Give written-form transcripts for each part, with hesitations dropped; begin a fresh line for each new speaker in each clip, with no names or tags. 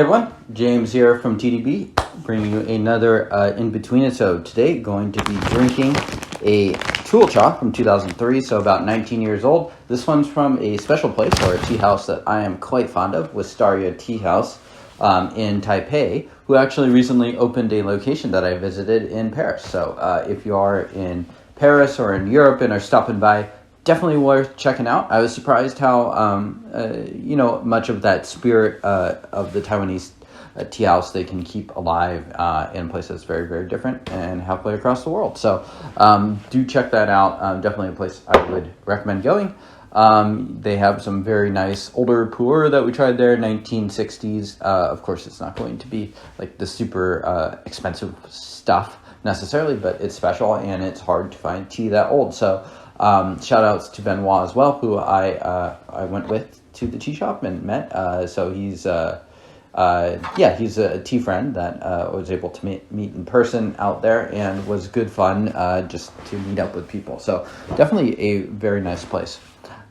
Hey everyone, James here from TDB, bringing you another Inbetweenisode. Today, going to be drinking a Tool Cha from 2003, so about 19 years old. This one's from a special place, or a tea house that I am quite fond of, Wistaria Tea House in Taipei, who actually recently opened a location that I visited in Paris. So if you are in Paris or in Europe and are stopping by, definitely worth checking out. I was surprised how, much of that spirit of the Taiwanese tea house they can keep alive in a place that's very, very different and halfway across the world. So do check that out. Definitely a place I would recommend going. They have some very nice older Pu'erh that we tried there, 1960s. Of course, it's not going to be like the super expensive stuff necessarily, but it's special and it's hard to find tea that old. So shout outs to Benoit as well, who I went with to the tea shop and met. So he's a tea friend that I was able to meet in person out there, and was good fun just to meet up with people. So definitely a very nice place.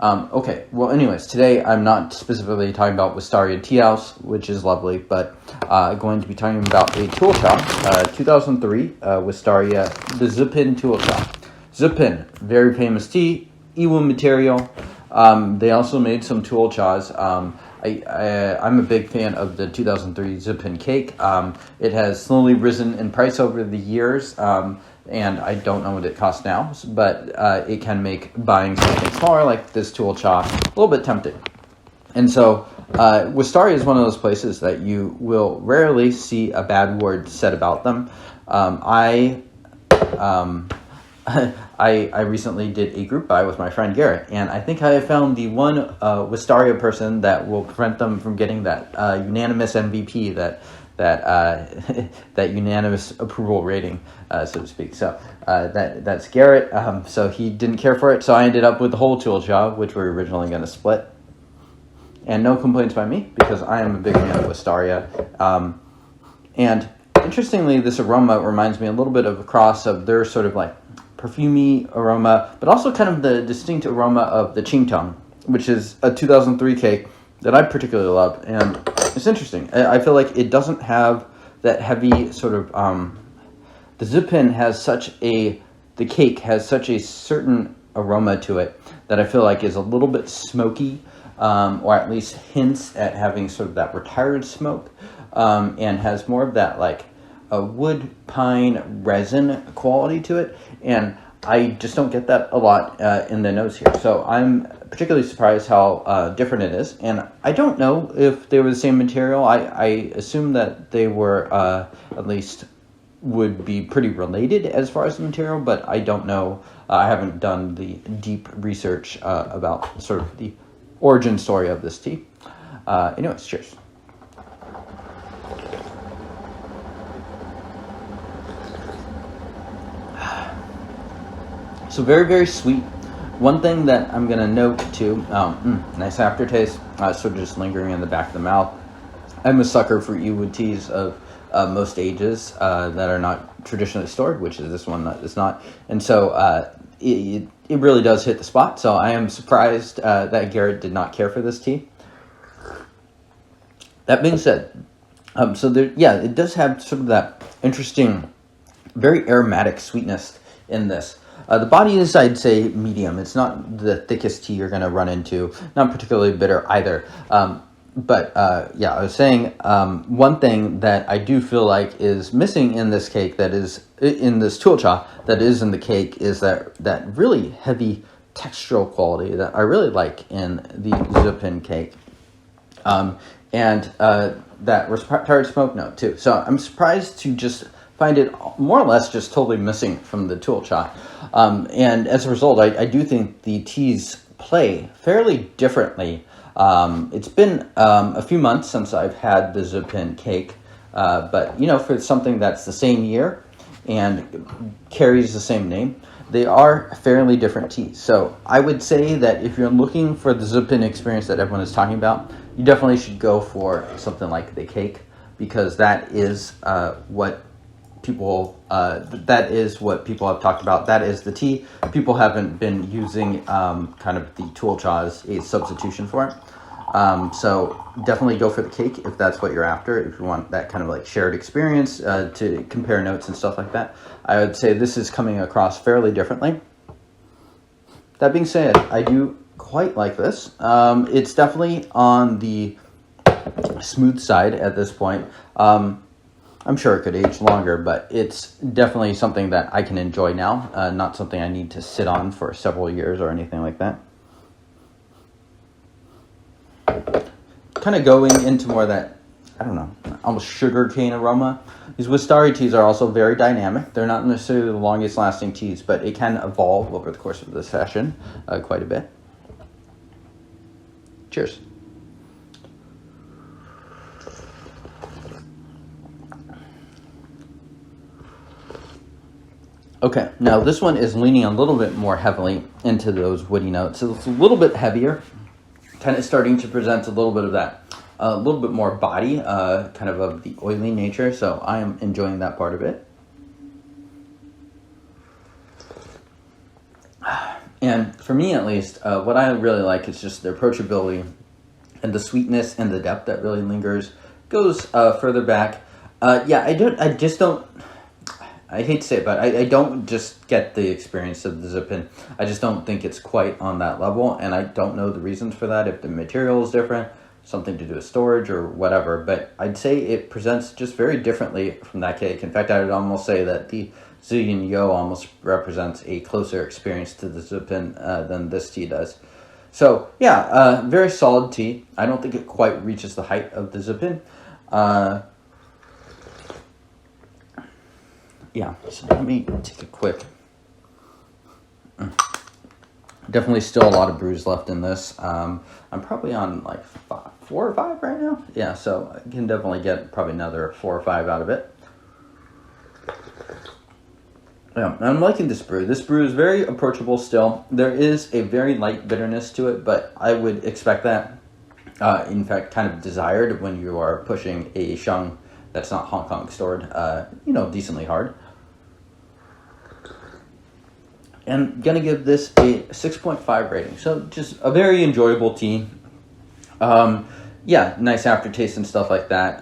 Okay, well anyways, today I'm not specifically talking about Wistaria Tea House, which is lovely, but going to be talking about a Tool Cha, 2003 Wistaria, the Zipin Tool Cha. Zipin, very famous tea, Yiwu material. They also made some Tool Chas. I'm a big fan of the 2003 Zipin cake. It has slowly risen in price over the years, and I don't know what it costs now, but it can make buying something smaller like this Tool Cha a little bit tempting. And so Wistaria is one of those places that you will rarely see a bad word said about them. I recently did a group buy with my friend Garrett, and I think I have found the one Wistaria person that will prevent them from getting that unanimous MVP, that unanimous approval rating, so to speak. So that's Garrett. So he didn't care for it, so I ended up with the whole Tool Cha, which we were originally going to split. And no complaints by me, because I am a big fan of Wistaria. And interestingly, this aroma reminds me a little bit of a cross of their sort of like perfumey aroma, but also kind of the distinct aroma of the Qingtong, which is a 2003 cake that I particularly love. And it's interesting. I feel like it doesn't have that heavy sort of, the Zipin has the cake has such a certain aroma to it that I feel like is a little bit smoky, or at least hints at having sort of that retired smoke, and has more of that like a wood pine resin quality to it, and I just don't get that a lot in the nose here. So I'm particularly surprised how different it is, and I don't know if they were the same material. I assume that they were at least would be pretty related as far as the material, but I don't know. I haven't done the deep research about sort of the origin story of this tea. Anyways, cheers. So very, very sweet. One thing that I'm going to note too, nice aftertaste, sort of just lingering in the back of the mouth. I'm a sucker for Yiwu teas of most ages that are not traditionally stored, which is this one that is not. And so it really does hit the spot. So I am surprised that Garrett did not care for this tea. That being said, it does have sort of that interesting, very aromatic sweetness in this. The body is, I'd say, medium. It's not the thickest tea you're going to run into, not particularly bitter either. I was saying one thing that I do feel like is missing in this cake, that is in this Tool Cha, that is in the cake, is that really heavy textural quality that I really like in the Zipin cake. And that retired smoke note too. So I'm surprised to just find it more or less just totally missing from the Tool Cha. And as a result, I do think the teas play fairly differently. It's been a few months since I've had the Zipin cake, but for something that's the same year and carries the same name, they are fairly different teas. So I would say that if you're looking for the Zipin experience that everyone is talking about, you definitely should go for something like the cake, because that is what people have talked about. That is the tea. People haven't been using kind of the Tool Cha as a substitution for it. So definitely go for the cake if that's what you're after, if you want that kind of like shared experience to compare notes and stuff like that. I would say this is coming across fairly differently. That being said, I do quite like this. It's definitely on the smooth side at this point. I'm sure it could age longer, but it's definitely something that I can enjoy now, not something I need to sit on for several years or anything like that. Kind of going into more of that, I don't know, almost sugarcane aroma. These Wistaria teas are also very dynamic. They're not necessarily the longest lasting teas, but it can evolve over the course of the session quite a bit. Cheers. Okay, now this one is leaning a little bit more heavily into those woody notes. So it's a little bit heavier, kind of starting to present a little bit of that, a little bit more body, kind of the oily nature. So I am enjoying that part of it. And for me, at least, what I really like is just the approachability and the sweetness and the depth that really lingers, goes further back. I hate to say it, but I don't just get the experience of the Zipin. I just don't think it's quite on that level, and I don't know the reasons for that, if the material is different, something to do with storage or whatever, but I'd say it presents just very differently from that cake. In fact, I would almost say that the Yiwu almost represents a closer experience to the Zipin than this tea does. So, yeah, very solid tea. I don't think it quite reaches the height of the Zipin. Yeah, so let me take a quick. Definitely still a lot of brews left in this. I'm probably on like 4 or 5 right now. Yeah, so I can definitely get probably another 4 or 5 out of it. Yeah, I'm liking this brew. This brew is very approachable still. There is a very light bitterness to it, but I would expect that, in fact, kind of desired when you are pushing a sheng that's not Hong Kong stored, decently hard. And gonna give this a 6.5 rating. So just a very enjoyable tea. Nice aftertaste and stuff like that.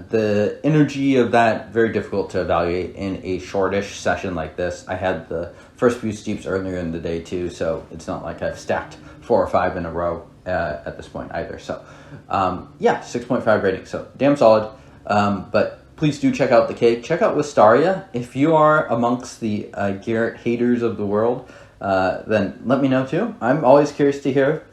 The energy of that, very difficult to evaluate in a shortish session like this. I had the first few steeps earlier in the day too, so it's not like I've stacked 4 or 5 in a row at this point either. So 6.5 rating. So damn solid. But please do check out the cake. Check out Wistaria. If you are amongst the Garrett haters of the world, then let me know too. I'm always curious to hear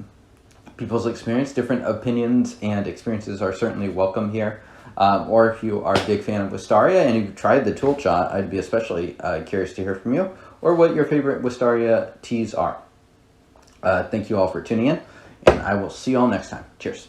people's experience. Different opinions and experiences are certainly welcome here. Or if you are a big fan of Wistaria and you've tried the tool shot, I'd be especially curious to hear from you, or what your favorite Wistaria teas are. Thank you all for tuning in, and I will see you all next time. Cheers.